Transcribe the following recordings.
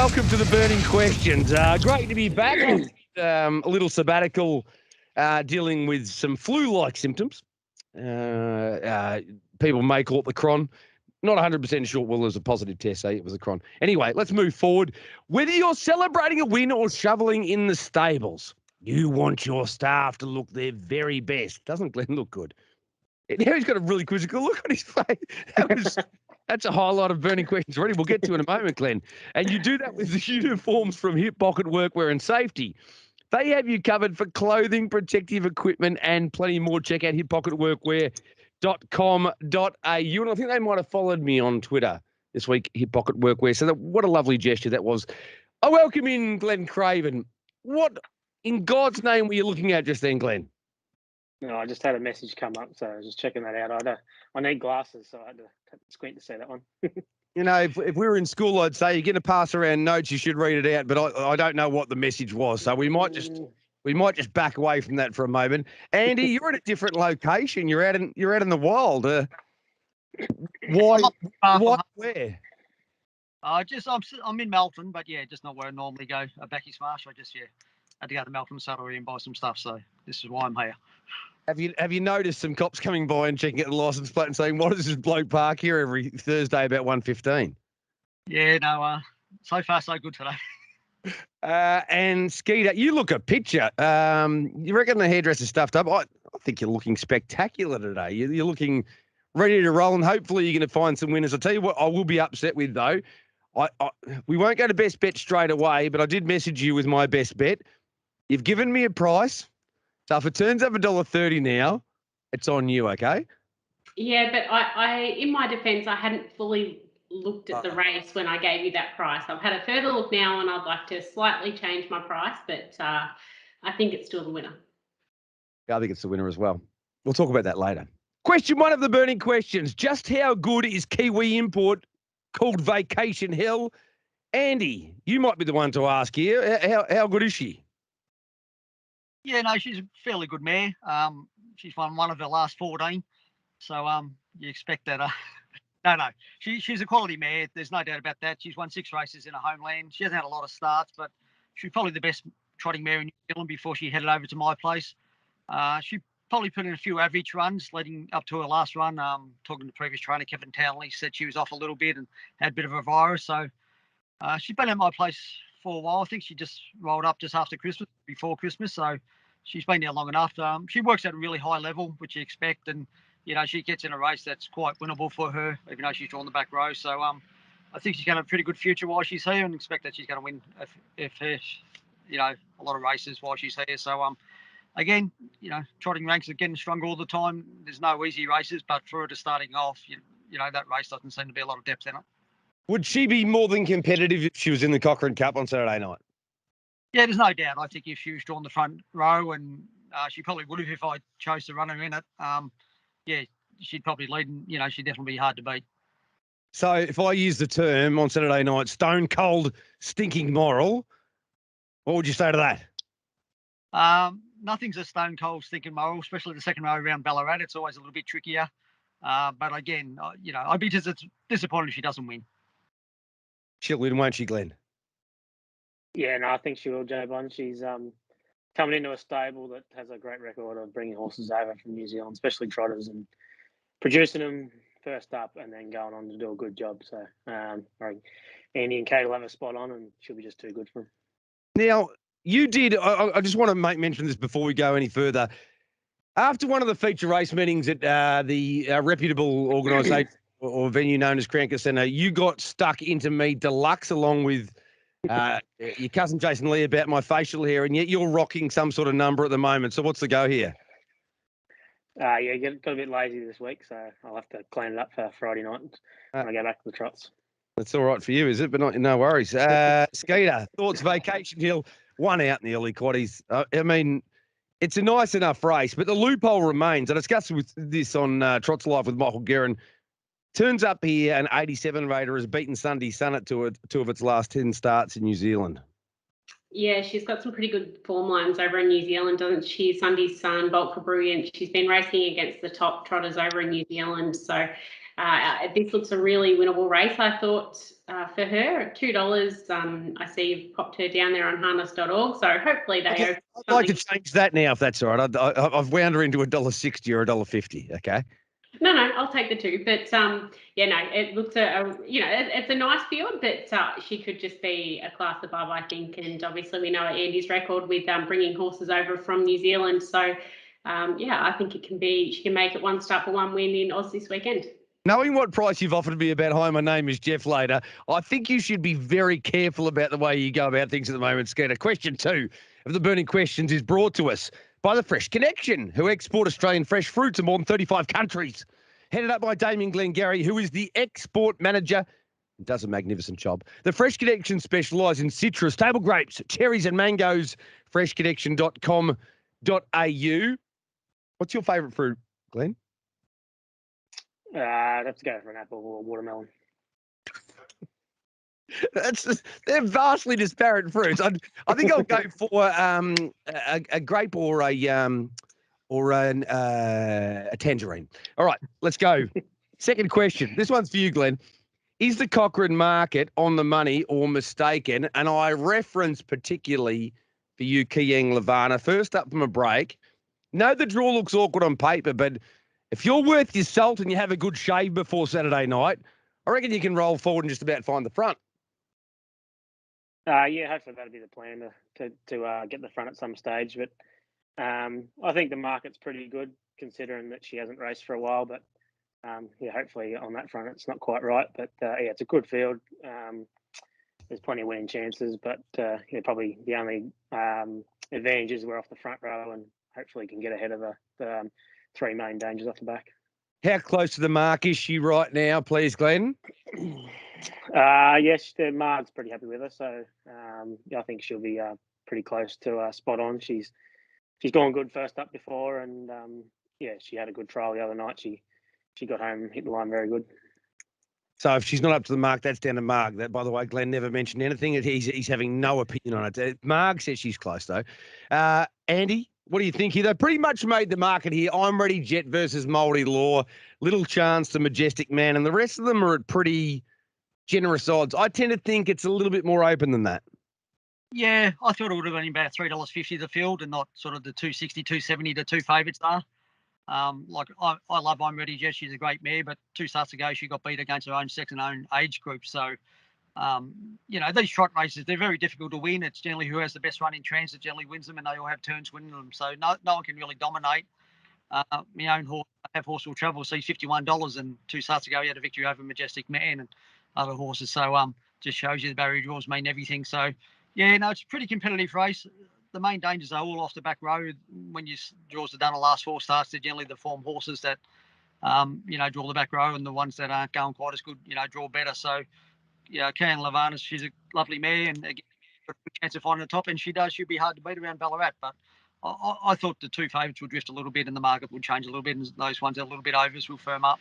welcome to the Burning Questions. Great to be back. A little sabbatical dealing with some flu-like symptoms. People may call it the cron. Not 100% sure. Well, there's a positive test, so it was a cron. Anyway, let's move forward. Whether you're celebrating a win or shoveling in the stables, you want your staff to look their very best. Doesn't Glenn look good? Now he's got a really quizzical look on his face. That's a highlight of Burning Questions already. We'll get to in a moment, Glenn. And you do that with the uniforms from Hip Pocket Workwear and Safety. They have you covered for clothing, protective equipment, and plenty more. Check out hippocketworkwear.com.au. And I think they might have followed me on Twitter this week, Hip Pocket Workwear. So what a lovely gesture that was. I welcome in Glen Craven. What in God's name were you looking at just then, Glenn? No, I just had a message come up, so I was just checking that out. I need glasses, so I had to squint to see that one. You know, if we were in school, I'd say you're going to pass around notes, you should read it out, but I don't know what the message was, so we might just back away from that for a moment. Andy, you're at a different location. You're out in the wild. Why? Where? I'm in Melton, but yeah, just not where I normally go. Becky's Marsh. I just had to go to Melton Saddlery and buy some stuff, so this is why I'm here. Have you noticed some cops coming by and checking out the license plate and saying, "Why does this bloke park here every Thursday about 1:15?" Yeah, no. So far so good today. And Skeeter, you look a picture. You reckon the hairdresser stuffed up? I think you're looking spectacular today. You're looking ready to roll, and hopefully you're going to find some winners. I'll tell you what I will be upset with, though. We won't go to best bet straight away, but I did message you with my best bet. You've given me a price. So if it turns up $1.30 now, it's on you, okay? Yeah, but I in my defence, I hadn't fully looked at the race when I gave you that price. I've had a further look now, and I'd like to slightly change my price, but I think it's still the winner. I think it's the winner as well. We'll talk about that later. Question one of the Burning Questions. Just how good is Kiwi import called Vacation Hell? Andy, you might be the one to ask here. How good is she? Yeah, no, she's a fairly good mare. She's won one of her last 14. So you expect that. No, she's a quality mare. There's no doubt about that. She's won 6 races in her homeland. She hasn't had a lot of starts, but she's probably the best trotting mare in New Zealand before she headed over to my place. She probably put in a few average runs leading up to her last run. Talking to the previous trainer, Kevin Townley, said she was off a little bit and had a bit of a virus. So she's been at my place for a while. I think she just rolled up just after Christmas, before Christmas. So she's been there long enough. She works at a really high level, which you expect. And, you know, she gets in a race that's quite winnable for her, even though she's drawn the back row. So I think she's going to have a pretty good future while she's here, and expect that she's going to win, a lot of races while she's here. So, again, you know, trotting ranks are getting stronger all the time. There's no easy races, but for her to starting off, you know, that race doesn't seem to be a lot of depth in it. Would she be more than competitive if she was in the Cochran Cup on Saturday night? Yeah, there's no doubt. I think if she was drawn the front row, and she probably would have if I chose to run her in it. Yeah, she'd probably lead, and, you know, she'd definitely be hard to beat. So if I use the term on Saturday night, stone cold, stinking moral, what would you say to that? Nothing's a stone cold stinking moral, especially the second row around Ballarat. It's always a little bit trickier. But again, you know, I'd be disappointed if she doesn't win. She'll win, won't she, Glenn? Yeah, no, I think she will, J-Bon. She's coming into a stable that has a great record of bringing horses over from New Zealand, especially trotters, and producing them first up and then going on to do a good job. So Andy and Kate will have a spot on, and she'll be just too good for them. Now, you did, I just want to mention this before we go any further. After one of the feature race meetings at the reputable organisation or venue known as Cranker Centre, you got stuck into me deluxe along with your cousin Jason Lee about my facial hair, and yet you're rocking some sort of number at the moment. So what's the go here? Yeah, got a bit lazy this week, so I'll have to clean it up for Friday night when I go back to the trots. That's all right for you, is it? But no worries. Skeeter, thoughts, Vacation Hill, 1 out in the early quaddies. I mean, it's a nice enough race, but the loophole remains. I discussed this on Trots Live with Michael Guerin. Turns up here, an 87 Raider has beaten Sunday Sun at two of its last 10 starts in New Zealand. Yeah, she's got some pretty good form lines over in New Zealand, doesn't she? Sunday Sun, Bulk Brilliant. She's been racing against the top trotters over in New Zealand. So this looks a really winnable race, I thought, for her. At $2, I see you've popped her down there on harness.org. So hopefully they I'd like to change that now, if that's all right. I've wound her into $1.60 or $1.50. Okay. No, I'll take the 2. But it looks it's a nice field, but she could just be a class above, I think. And obviously we know Andy's record with bringing horses over from New Zealand. So I think she can make it 1 start for 1 win in Oz this weekend. Knowing what price you've offered me about Hi, my name is Jeff later, I think you should be very careful about the way you go about things at the moment, Skeeter. Question 2 of the Burning Questions is brought to us by the Fresh Connection, who export Australian fresh fruit to more than 35 countries. Headed up by Damien Glengarry, who is the export manager. Does a magnificent job. The Fresh Connection specialise in citrus, table grapes, cherries and mangoes. freshconnection.com.au. What's your favourite fruit, Glenn? I'd have to go for an apple or watermelon. They're vastly disparate fruits. I think I'll go for a grape or a tangerine. All right, let's go. Second question. This one's for you, Glenn. Is the Cochran market on the money or mistaken? And I reference particularly for you, Kiang Lavana. First up from a break. No, the draw looks awkward on paper, but if you're worth your salt and you have a good shave before Saturday night, I reckon you can roll forward and just about find the front. Hopefully that'll be the plan to get the front at some stage. But I think the market's pretty good considering that she hasn't raced for a while. But hopefully on that front it's not quite right. But it's a good field. There's plenty of winning chances, but probably the only advantage is we're off the front row and hopefully can get ahead of the 3 main dangers off the back. How close to the mark is she right now, please, Glenn? Yes, the mark's pretty happy with her, so I think she'll be pretty close to spot on. She's gone good first up before, and she had a good trial the other night. She got home and hit the line very good. So if she's not up to the mark, that's down to Marg. That, by the way, Glenn never mentioned anything. He's having no opinion on it. Marg says she's close, though. Andy, what do you think here? They pretty much made the market here. I'm Ready Jet versus Moldy Law. Little chance to Majestic Man. And the rest of them are at pretty generous odds. I tend to think it's a little bit more open than that. Yeah, I thought it would have been about $3.50 the field and not sort of the $2.60, $2.70 the 2 favourites are. I love I'm Ready Jet. She's a great mare, but 2 starts ago she got beat against her own sex and own age group. So, these trot races, they're very difficult to win. It's generally who has the best run in transit generally wins them, and they all have turns winning them. So no one can really dominate. My own horse, I have Horse Will Travel, sees $51, and 2 starts ago he had a victory over Majestic Man and other horses. So just shows you the barrier draws mean everything. So it's a pretty competitive race. The main dangers are all off the back row. When you draws are done the last 4 starts, they're generally the form horses that draw the back row, and the ones that aren't going quite as good, draw better. So Kian Lavana, she's a lovely mare, and again, got a good chance of finding the top, and she'd be hard to beat around Ballarat. But I thought the 2 favourites would drift a little bit and the market would change a little bit, and those ones are a little bit overs will firm up.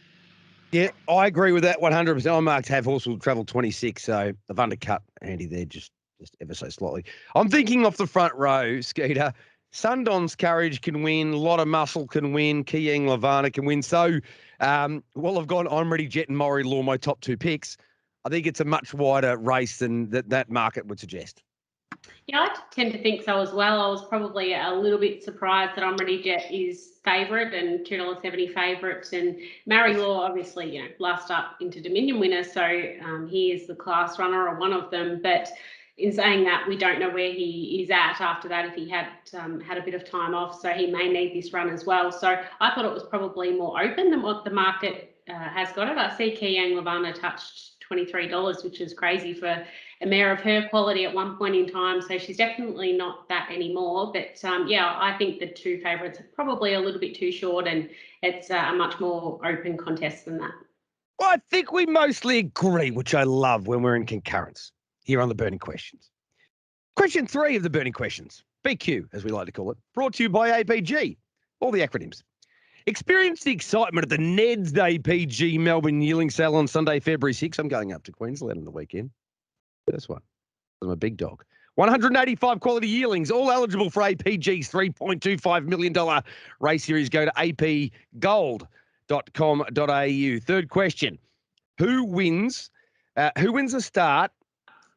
Yeah, I agree with that 100%. I marked Have Horse Will Travel 26, so I've undercut Andy there just ever so slightly. I'm thinking off the front row, Skeeter. Sundon's Courage can win. Lotta Muscle can win. Kiang Lavana can win. So, I've gone I'm Ready Jet and Maury Law, my top 2 picks. I think it's a much wider race than that market would suggest. Yeah, I tend to think so as well. I was probably a little bit surprised that I'm Ready Jet is favourite and $2.70 favourite. And Maury Law, obviously, last up into Dominion winner. So he is the class runner or one of them. But in saying that, we don't know where he is at after that, if he had had a bit of time off. So he may need this run as well. So I thought it was probably more open than what the market has got it. I see Kiang Lavana touched $23, which is crazy for a mare of her quality at one point in time. So she's definitely not that anymore. But I think the 2 favourites are probably a little bit too short, and it's a much more open contest than that. Well, I think we mostly agree, which I love when we're in concurrence here on the Burning Questions. Question 3 of the Burning Questions, BQ, as we like to call it, brought to you by APG, all the acronyms. Experience the excitement of the Ned's APG Melbourne Yearling Sale on Sunday, February 6. I'm going up to Queensland on the weekend. This one. I'm a big dog. 185 quality yearlings, all eligible for APG's $3.25 million race series. Go to apgold.com.au PETstock.com.au. Third question. Who wins the start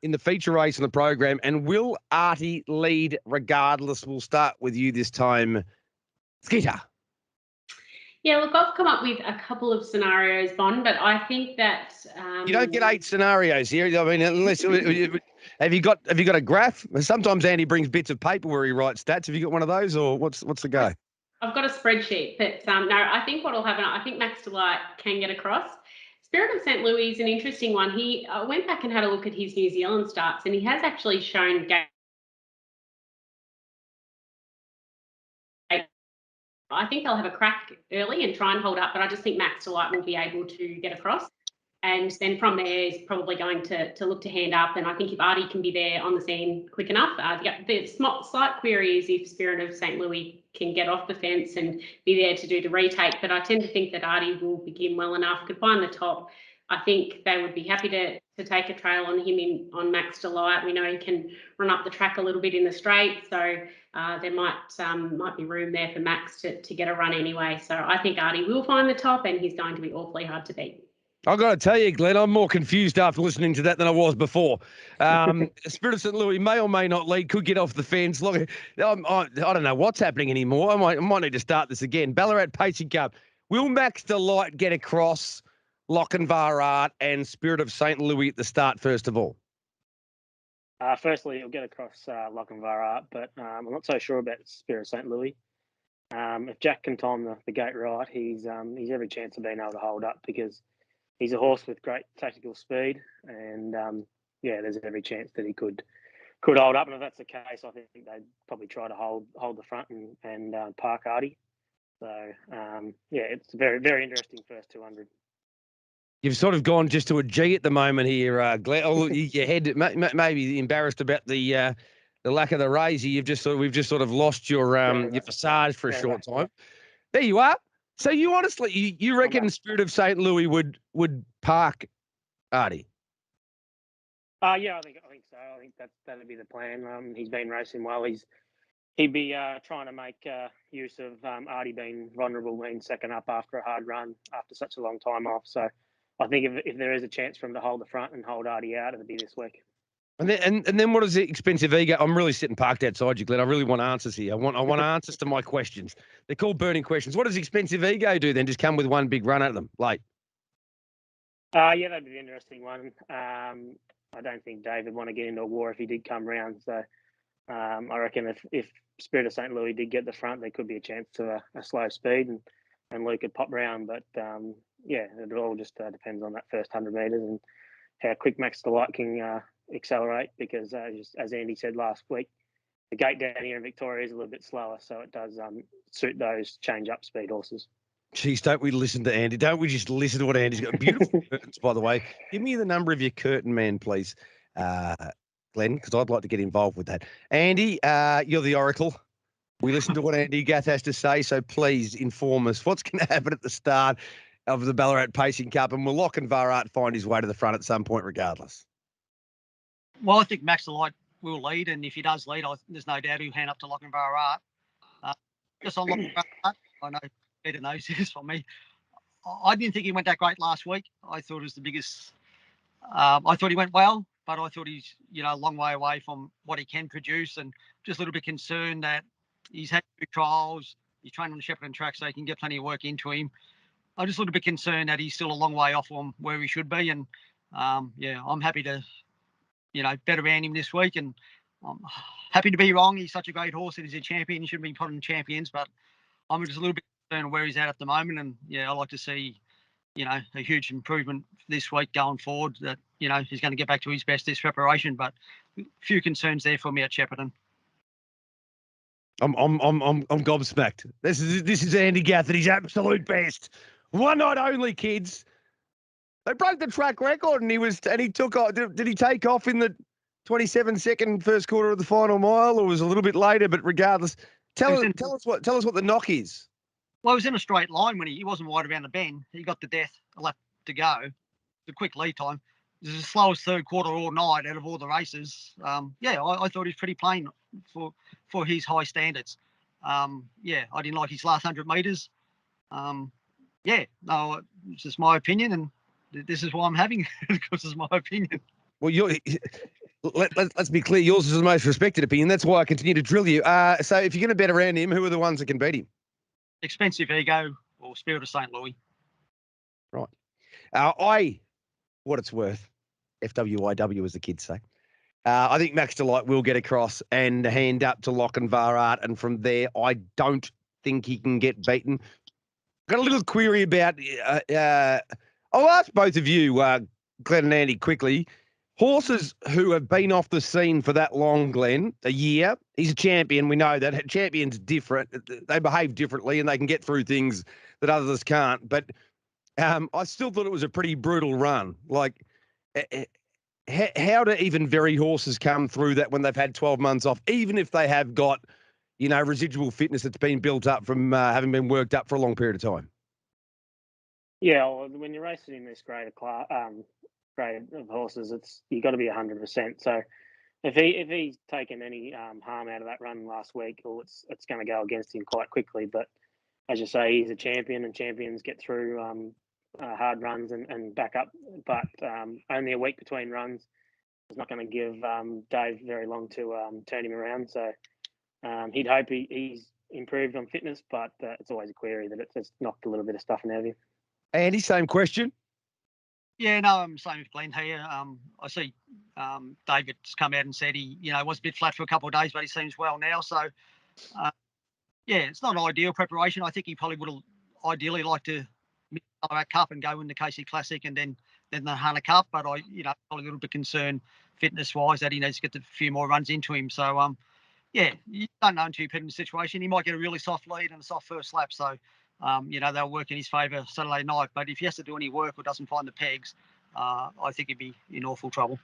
in the feature race in the program, and will Arty lead regardless? We'll start with you this time, Nikkita. Yeah, look, I've come up with a couple of scenarios, Bond, but I think that You don't get 8 scenarios here. I mean, unless have you got a graph? Sometimes Andy brings bits of paper where he writes stats. Have you got one of those, or what's the go? I've got a spreadsheet, but no, I think what will happen, I think Max Delight can get across. Spirit of St. Louis is an interesting one. He went back and had a look at his New Zealand starts, and he has actually shown I think they'll have a crack early and try and hold up, but I just think Max Delight will be able to get across. And then from there is probably going to look to hand up. And I think if Arty can be there on the scene quick enough, the slight query is if Spirit of St. Louis can get off the fence and be there to do the retake. But I tend to think that Arty will begin well enough, could find the top. I think they would be happy to take a trail on him on Max Delight. We know he can run up the track a little bit in the straight, so there might be room there for Max to get a run anyway. So I think Arty will find the top, and he's going to be awfully hard to beat. I've got to tell you, Glenn, I'm more confused after listening to that than I was before. Spirit of St. Louis may or may not lead, could get off the fence. Look, I don't know what's happening anymore. I might need to start this again. Ballarat Pacing Cup. Will Max Delight get across Lochinvar and Spirit of St. Louis at the start, first of all? Firstly, he'll get across Lochinvar, but I'm not so sure about Spirit of St. Louis. If Jack can time the gate right, he's every chance of being able to hold up, because he's a horse with great tactical speed, and there's every chance that he could hold up. And if that's the case, I think they'd probably try to hold the front and park Arty. So it's a very, very interesting first 200. You've sort of gone just to a G at the moment here, Glenn. Oh, your head maybe embarrassed about the lack of the raise. We've just sort of lost your facade for a short time. There you are. So you honestly, you reckon Spirit of St. Louis would park Arty? I think so. I think that'd be the plan. He's been racing well. He'd be trying to make use of Arty being vulnerable, being second up after a hard run after such a long time off. So I think if there is a chance for him to hold the front and hold Arty out, it'll be this week. And then what is the expensive ego? I'm really sitting parked outside you, Glenn. I really want answers here. I want answers to my questions. They're called burning questions. What does expensive ego do then? Just come with one big run at them late? That'd be the interesting one. I don't think Dave would want to get into a war if he did come round. So I reckon if Spirit of St. Louis did get the front, there could be a chance to a slow speed and Luke could pop round. But it all just depends on that first 100 metres and how quick Max Delight can accelerate, because as Andy said last week, the gate down here in Victoria is a little bit slower, so it does suit those change up speed horses. Geez, don't we listen to Andy? Don't we just listen to what Andy's got? Beautiful curtains, by the way. Give me the number of your curtain man, please, Glenn, because I'd like to get involved with that. Andy, you're the oracle. We listen to what Andy Gath has to say, so please inform us what's going to happen at the start of the Ballarat Pacing Cup, and will Lochinvar find his way to the front at some point regardless? Well, I think Max Delight will lead, and if he does lead, there's no doubt he'll hand up to Lochinvar. Just on Lochinvar, I know Peter knows this for me. I didn't think he went that great last week. I thought it was the biggest. I thought he went well, but I thought he's a long way away from what he can produce, and just a little bit concerned that he's had 2 trials. He's trained on the Shepparton track, so he can get plenty of work into him. I'm just a little bit concerned that he's still a long way off from where he should be, and I'm happy to better round him this week, and I'm happy to be wrong. He's such a great horse, and he's a champion. He should be put on champions, but I'm just a little bit concerned where he's at the moment, and I like to see a huge improvement this week going forward, that he's going to get back to his best this preparation, but a few concerns there for me at Shepparton. I'm gobsmacked. This is Andy Gath at his absolute best. One night only, kids. They broke the track record, and he took off. Did he take off in the 27-second first quarter of the final mile, or was it a little bit later? But regardless, tell us what the knock is. Well, he was in a straight line when he wasn't wide around the bend. He got the death a lap to go. The quick lead time. It was the slowest third quarter all night out of all the races. I thought he was pretty plain for his high standards. I didn't like his last 100 metres. Yeah, no, it's just my opinion, and this is why I'm having it because it's my opinion. Well, let's be clear. Yours is the most respected opinion. That's why I continue to drill you. So if you're going to bet around him, who are the ones that can beat him? Expensive Ego or Spirit of St. Louis. Right. What it's worth, FWIW as the kids say. I think Max Delight will get across and hand up to Lochinvar, and from there, I don't think he can get beaten. Got a little query about. I'll ask both of you, Glenn and Andy, quickly. Horses who have been off the scene for that long, Glenn, a year. He's a champion. We know that. Champions different. They behave differently, and they can get through things that others can't. But I still thought it was a pretty brutal run. Like, how do even very horses come through that when they've had 12 months off, even if they have got, residual fitness that's been built up from having been worked up for a long period of time? Yeah, well, when you're racing in this grade of horses, you got to be 100%. So if he's taken any harm out of that run last week, or it's going to go against him quite quickly. But as you say, he's a champion, and champions get through hard runs and back up. But only a week between runs is not going to give Dave very long to turn him around. So he'd hope he's improved on fitness, but it's always a query that it's knocked a little bit of stuff out of him. Andy, same question. Yeah, no, I'm same with Glenn here. I see David's come out and said he, was a bit flat for a couple of days, but he seems well now. So, yeah, it's not an ideal preparation. I think he probably would have ideally liked to miss the Ballarat Cup and go in the KC Classic and then the Hunter Cup. But probably a little bit concerned fitness-wise that he needs to get a few more runs into him. So, yeah, you don't know until you put him in the situation. He might get a really soft lead and a soft first lap. So, they'll work in his favour Saturday night. But if he has to do any work or doesn't find the pegs, I think he'd be in awful trouble.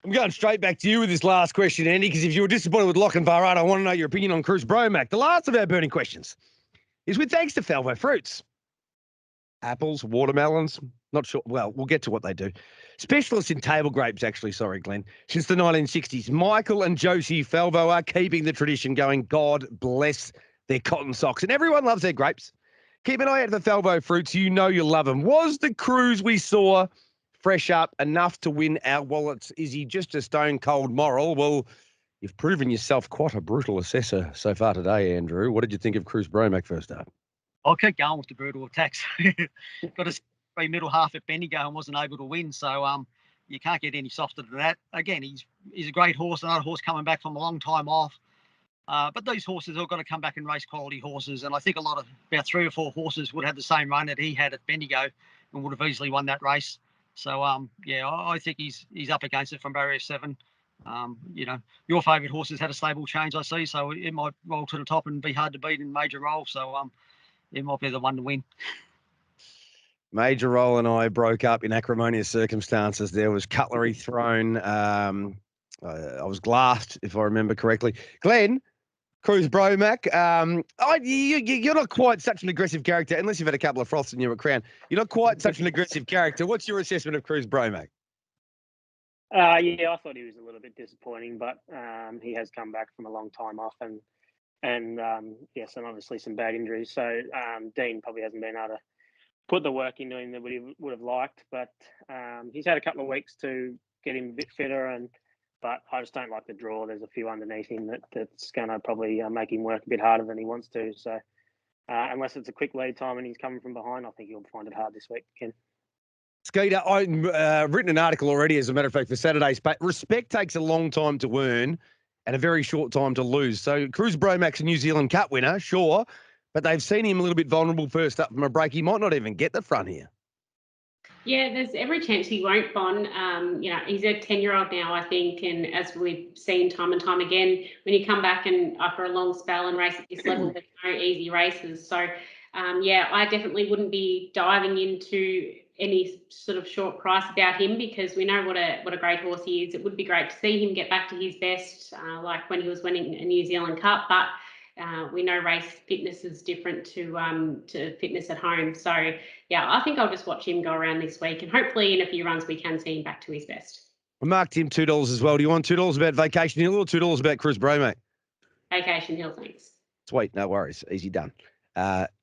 I'm going straight back to you with this last question, Andy, because if you were disappointed with Lochinvar, I want to know your opinion on Cruz Bromac. The last of our burning questions is with thanks to Falvo Fruits. Apples, watermelons, not sure. Well, we'll get to what they do. Specialists in table grapes, actually. Sorry, Glenn. Since the 1960s, Michael and Josie Falvo are keeping the tradition going. God bless their cotton socks. And everyone loves their grapes. Keep an eye out for Falvo Fruits. You know you love them. Was the Cruz we saw fresh up enough to win our wallets? Is he just a stone cold moral? Well, you've proven yourself quite a brutal assessor so far today, Andrew. What did you think of Cruz Bromac first up? I'll keep going with the brutal attacks. Got a free middle half at Bendigo and wasn't able to win. So you can't get any softer than that. Again, he's a great horse, another horse coming back from a long time off. But these horses have got to come back and race quality horses. And I think about 3 or 4 horses would have the same run that he had at Bendigo and would have easily won that race. So, I think he's up against it from barrier 7. Your favourite horse has had a stable change, I see. So it might roll to the top and be hard to beat in major role. So it might be the one to win. Major Role and I broke up in acrimonious circumstances. There was cutlery thrown. I was glassed, if I remember correctly. Glenn, Cruz Bromac, you're not quite such an aggressive character, unless you've had a couple of froths and you're a Crown. You're not quite such an aggressive character. What's your assessment of Cruz Bromac? Yeah, I thought he was a little bit disappointing, but he has come back from a long time off and and obviously some bad injuries. So Dean probably hasn't been able to put the work into him that we would have liked, but he's had a couple of weeks to get him a bit fitter, but I just don't like the draw. There's a few underneath him that's going to probably make him work a bit harder than he wants to. So unless it's a quick lead time and he's coming from behind, I think he'll find it hard this week, Ken. Skeeter, I've written an article already, as a matter of fact, for Saturday's. But respect takes a long time to earn and a very short time to lose. So Cruz Bromac's a New Zealand Cup winner, sure, but they've seen him a little bit vulnerable first up from a break. He might not even get the front here. Yeah, there's every chance he won't, Bon. He's a 10-year-old now, I think, and as we've seen time and time again, when you come back and after a long spell and race at this level, there's no easy races. So, I definitely wouldn't be diving into any sort of short price about him because we know what a great horse he is. It would be great to see him get back to his best, like when he was winning a New Zealand Cup, but we know race fitness is different to fitness at home. So, I think I'll just watch him go around this week and hopefully in a few runs we can see him back to his best. I marked him $2 as well. Do you want $2 about Vacation Hill or $2 about Cruz Bromac? Vacation Hill, thanks. Sweet, no worries. Easy done.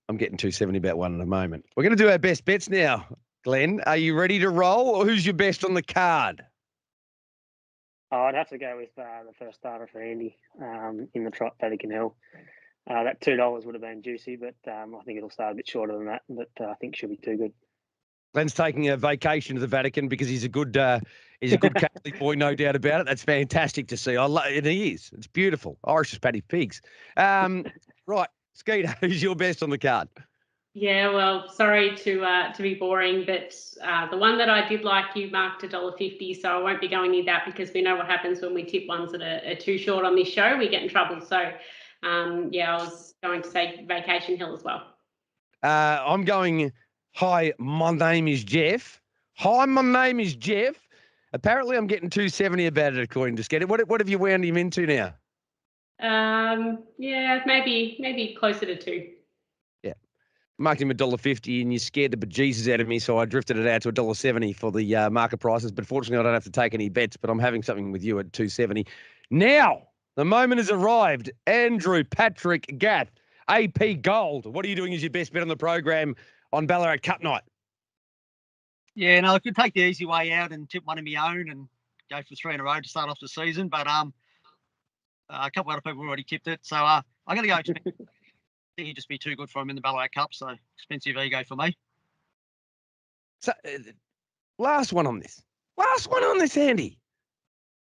I'm getting 270 about one in a moment. We're going to do our best bets now. Glenn, are you ready to roll, or who's your best on the card? Oh, I'd have to go with the first starter for Andy in the trot, Vatican Hill. That $2 would have been juicy, but I think it'll start a bit shorter than that. But I think she'll be too good. Glenn's taking a vacation to the Vatican because he's a good Catholic boy, no doubt about it. That's fantastic to see. And he is. It's beautiful. Irish as Paddy Pigs. Right, Skeeter, who's your best on the card? Yeah, well, sorry to be boring, but the one that I did like, you marked $1.50, so I won't be going near that because we know what happens when we tip ones that are too short on this show. We get in trouble. So, I was going to say Vacation Hill as well. I'm going, hi, my name is Jeff. Hi, my name is Jeff. Apparently, I'm getting 270 about it, according to Skeeter. What have you wound him into now? Maybe closer to 2. Marked him $1.50 and you scared the bejesus out of me, so I drifted it out to $1.70 for the market prices. But fortunately, I don't have to take any bets, but I'm having something with you at $2.70. Now, the moment has arrived. Andrew, Patrick, Gath, AP Gold. What are you doing as your best bet on the program on Ballarat Cup night? Yeah, no, I could take the easy way out and tip one of my own and go for 3 in a row to start off the season. But a couple of other people already tipped it. So I'm going to go expensive. I think he'd just be too good for him in the Ballarat Cup. So expensive ego for me. So, last one on this, Andy.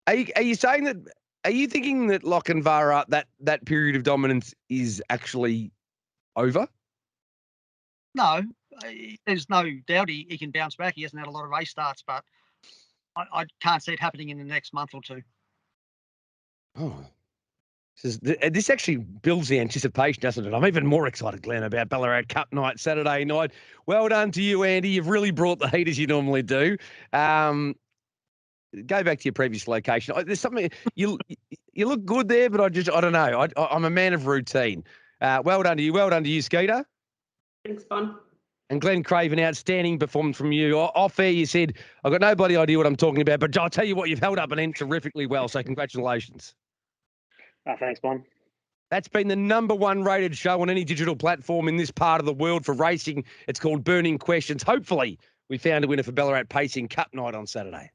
Are you saying that? Are you thinking that Lochinvar, that period of dominance is actually over? No, there's no doubt he can bounce back. He hasn't had a lot of race starts, but I can't see it happening in the next month or two. Oh, this actually builds the anticipation, doesn't it? I'm even more excited, Glenn, about Ballarat Cup night, Saturday night. Well done to you, Andy. You've really brought the heat as you normally do. Go back to your previous location. There's something you look good there, but I don't know. I'm a man of routine. Well done to you. Well done to you, Skeeter. Thanks, Bon. And Glen Craven, outstanding performance from you. Off air, you said, I've got no bloody idea what I'm talking about, but I'll tell you what, you've held up an end terrifically well, so congratulations. Thanks, Bon. That's been the #1 rated show on any digital platform in this part of the world for racing. It's called Burning Questions. Hopefully, we found a winner for Ballarat Pacing Cup night on Saturday.